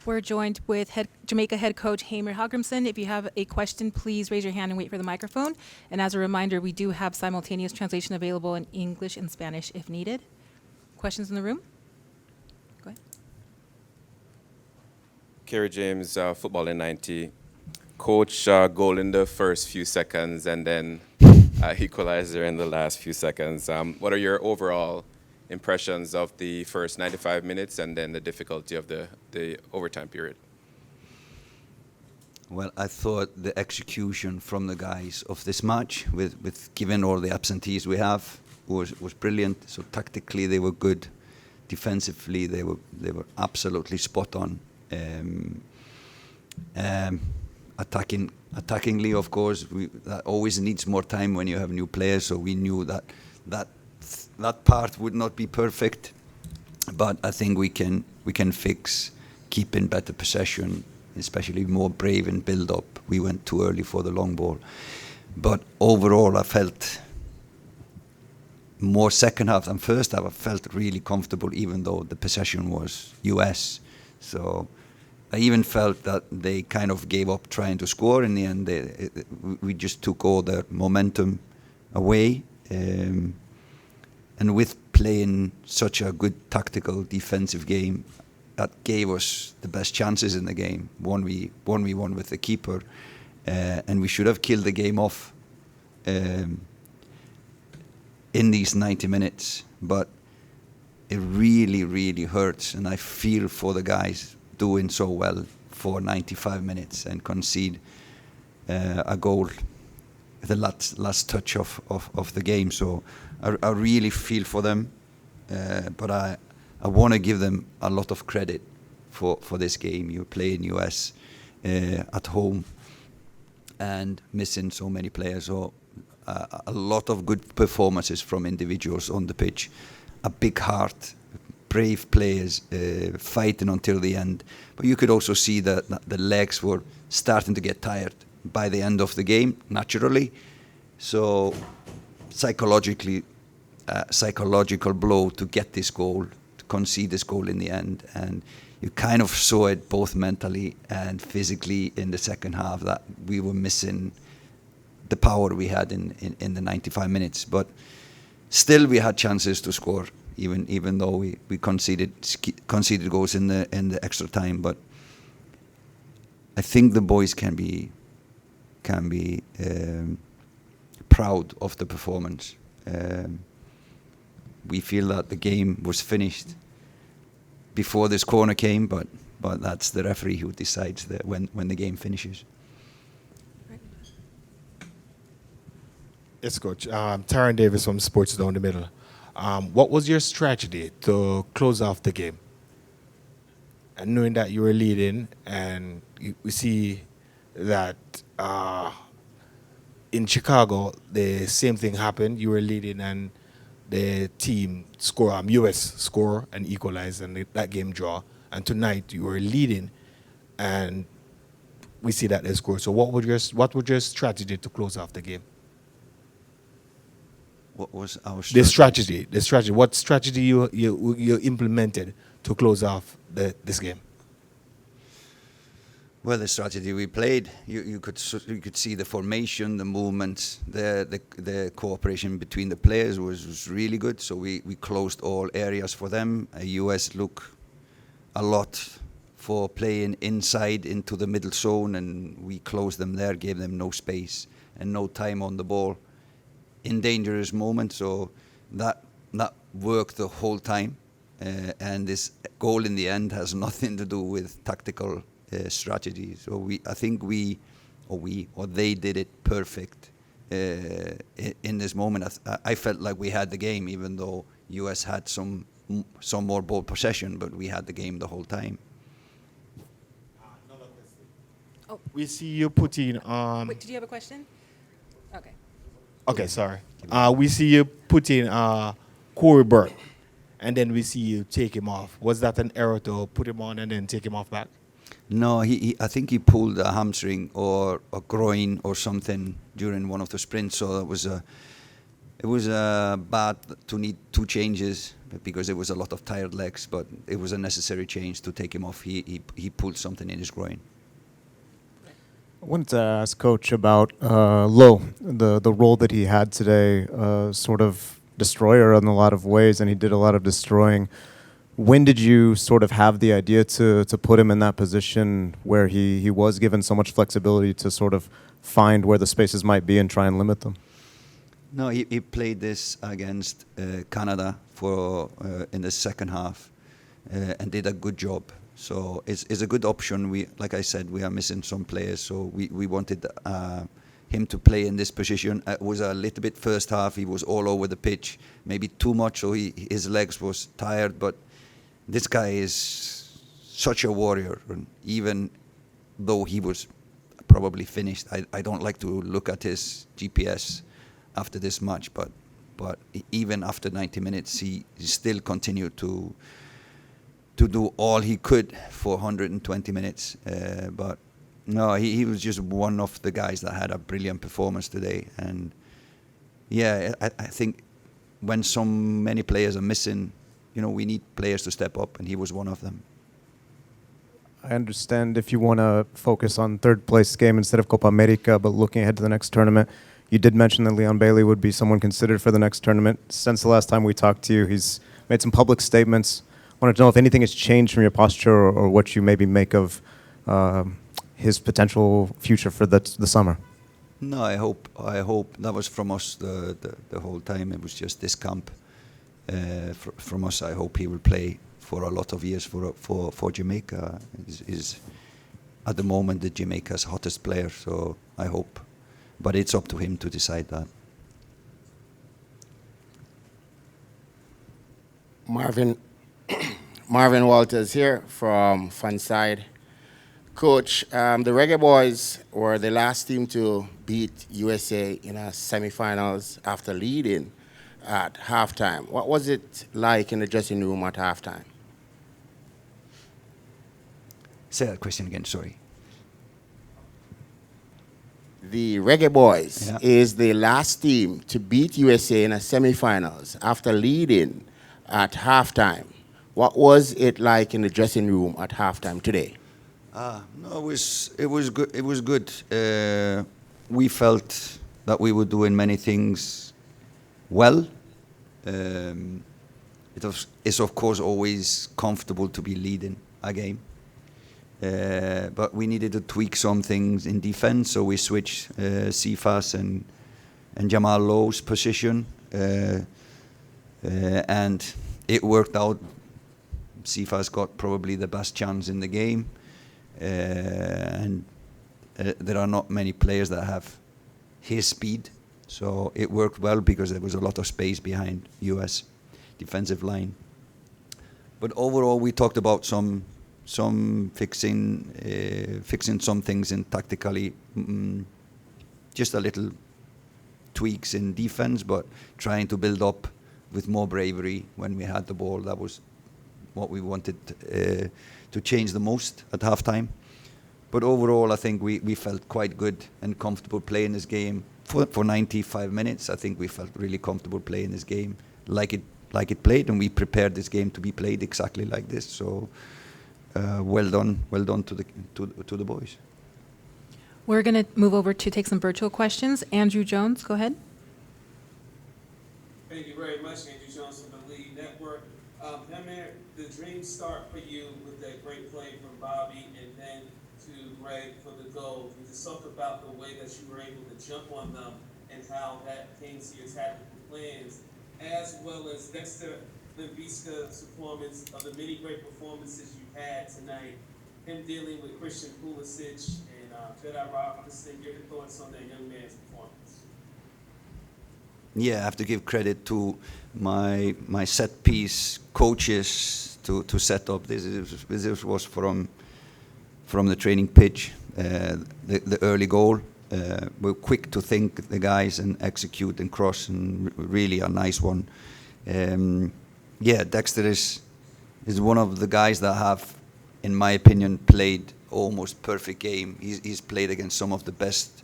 We're joined with Jamaica head coach Hamer Hagrimson. If you have a question, please raise your hand and wait for the microphone. And as a reminder, we do have simultaneous translation available in English and Spanish if needed. Questions in the room? Go ahead. Kerry James, Football in 90. Coach, goal in the first few seconds and then equalizer in the last few seconds. What are your overall impressions of the first 95 minutes and then the difficulty of the overtime period? Well, I thought the execution from the guys of this match, with given all the absentees we have, was brilliant. So tactically they were good. Defensively they were absolutely spot on. Attackingly, of course, that always needs more time when you have new players. So we knew that part would not be perfect, but I think we can fix keeping better possession, especially more brave in build-up. We went too early for the long ball, but overall I felt more second half than first half. I felt really comfortable, even though the possession was US. So I even felt that they kind of gave up trying to score in the end. We just took all the momentum away. And with playing such a good tactical defensive game, that gave us the best chances in the game. One we won with the keeper, and we should have killed the game off in these 90 minutes. But it really, really hurts, and I feel for the guys doing so well for 95 minutes and concede a goal, the last touch of the game. So I really feel for them, but I want to give them a lot of credit for this game. You play in US at home and missing so many players. So a lot of good performances from individuals on the pitch. A big heart, brave players fighting until the end. But you could also see that the legs were starting to get tired by the end of the game, naturally. So psychological blow to get this goal, to concede this goal in the end. And you kind of saw it both mentally and physically in the second half, that we were missing the power we had in the 95 minutes. But still we had chances to score, even though we conceded goals in the extra time. But I think the boys can be proud of the performance. We feel that the game was finished before this corner came, but that's the referee who decides when the game finishes. Yes, Coach. Taron Davis from Sports Down the Middle. What was your strategy to close off the game? And knowing that you were leading, and we see that in Chicago, the same thing happened. You were leading, and the team US score and equalize, and that game draw. And tonight you were leading, and we see that they score. So what was your strategy to close off the game? What was our strategy? The strategy. What strategy you implemented to close off this game? Well, the strategy we played, you could see the formation, the movements, the cooperation between the players was really good. So we closed all areas for them. US look a lot for playing inside into the middle zone, and we closed them there, gave them no space and no time on the ball in dangerous moments. So that worked the whole time. And this goal in the end has nothing to do with tactical strategy. So they did it perfect in this moment. I felt like we had the game, even though US had some more ball possession, but we had the game the whole time. Oh. We see you putting. Wait, did you have a question? Okay. Okay, sorry. We see you putting Corey Burke, and then we see you take him off. Was that an error to put him on and then take him off back? No, I think he pulled a hamstring or a groin or something during one of the sprints. So that was It was bad to need 2 changes because there was a lot of tired legs, but it was a necessary change to take him off. He pulled something in his groin. I wanted to ask Coach about Lowe, the role that he had today, sort of destroyer in a lot of ways, and he did a lot of destroying. When did you sort of have the idea to put him in that position where he was given so much flexibility to sort of find where the spaces might be and try and limit them? No, he played this against Canada for in the second half and did a good job. So it's a good option. Like I said, we are missing some players, so we wanted him to play in this position. It was a little bit first half. He was all over the pitch, maybe too much, so his legs was tired. But this guy is such a warrior, and even though he was probably finished, I don't like to look at his GPS after this match, but even after 90 minutes, he still continued to do all he could for 120 minutes. But no, he was just one of the guys that had a brilliant performance today. And yeah, I think when so many players are missing, we need players to step up, and he was one of them. I understand if you want to focus on third place game instead of Copa America, but looking ahead to the next tournament, you did mention that Leon Bailey would be someone considered for the next tournament. Since the last time we talked to you, he's made some public statements. I wanted to know if anything has changed from your posture or what you maybe make of his potential future for the summer. No, I hope that was from us the whole time. It was just this camp from us. I hope he will play for a lot of years for Jamaica. Is at the moment the Jamaica's hottest player, so I hope. But it's up to him to decide that. Marvin Walters here from Fanside. Coach, the Reggae Boys were the last team to beat USA in a semifinals after leading at halftime. What was it like in the dressing room at halftime? Say that question again, sorry. The Reggae Boys is the last team to beat USA in a semifinals after leading at halftime. What was it like in the dressing room at halftime today? No, it was good. It was good. We felt that we were doing many things well. It's of course always comfortable to be leading a game. But we needed to tweak some things in defense, so we switched Cephas and Jamal Lowe's position, and it worked out. Cephas got probably the best chance in the game, and there are not many players that have his speed, so it worked well because there was a lot of space behind US defensive line. But overall, we talked about some fixing some things in tactically, just a little tweaks in defense, but trying to build up with more bravery when we had the ball. That was what we wanted to change the most at halftime. But overall, I think we felt quite good and comfortable playing this game for 95 minutes. I think we felt really comfortable playing this game like it played, and we prepared this game to be played exactly like this. So. Well done to the boys. We're going to move over to take some virtual questions. Andrew Jones, go ahead. Thank you very much, Andrew Jones from the Lead Network. Hamir, the dream start for you with that great play from Bobby and then to Greg for the goal. Can you just talk about the way that you were able to jump on them and how that came to your tactical plans, as well as Dexter Leviska's performance of the many great performances you had tonight, him dealing with Christian Pulisic and Jedi Robinson. Your thoughts on that young man's performance? Yeah, I have to give credit to my set piece coaches to set up this. This was from the training pitch, the early goal. We're quick to think the guys and execute and cross, and really a nice one. Yeah, Dexter is one of the guys that have, in my opinion, played almost perfect game. He's played against some of the best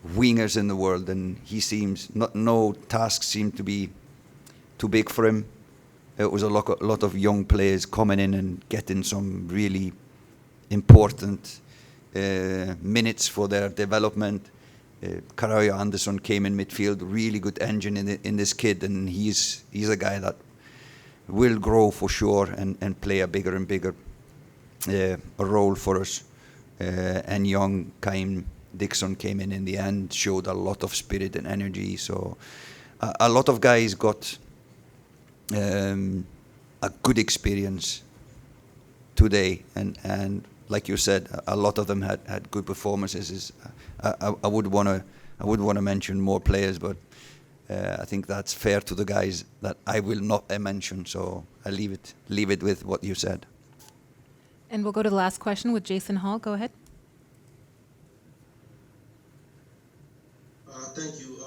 wingers in the world, and he seems no task seemed to be too big for him. It was a lot of young players coming in and getting some really important minutes for their development. Karaja Anderson came in midfield, really good engine in this kid, and he's a guy that will grow for sure and play a bigger and bigger a role for us. And young Kaim Dixon came in the end, showed a lot of spirit and energy. So a lot of guys got a good experience today, and like you said, a lot of them had good performances. I would want to mention more players, but I think that's fair to the guys that I will not mention. So I leave it with what you said. And we'll go to the last question with Jason Hall. Go ahead. Thank you.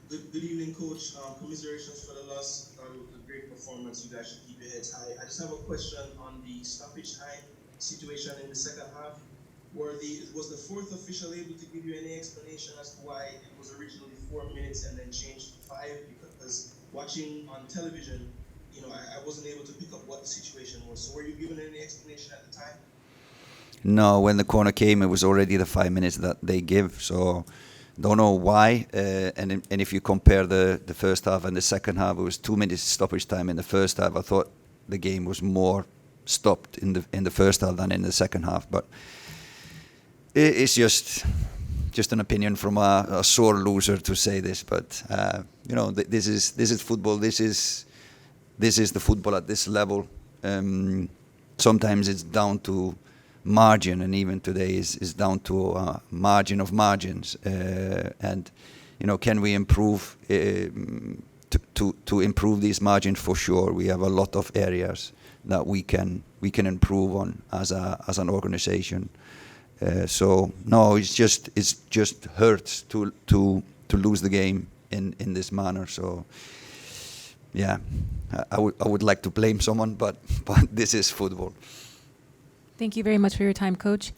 Good evening, Coach. Commiserations for the loss. A great performance. You guys should keep your heads high. I just have a question on the stoppage time situation in the second half. Was the fourth official able to give you any explanation as to why it was originally 4 minutes and then changed to 5? Because watching on television, I wasn't able to pick up what the situation was. So were you given any explanation at the time? No, when the corner came, it was already the 5 minutes that they give. So don't know why. And if you compare the first half and the second half, it was 2 minutes stoppage time in the first half. I thought the game was more stopped in the first half than in the second half. But it's just an opinion from a sore loser to say this. But this is football. This is the football at this level. Sometimes it's down to margin, and even today is down to a margin of margins. And can we improve to improve these margins? For sure, we have a lot of areas that we can improve on as an organization. So no, it just hurts to lose the game in this manner. So yeah, I would like to blame someone, but this is football. Thank you very much for your time, Coach.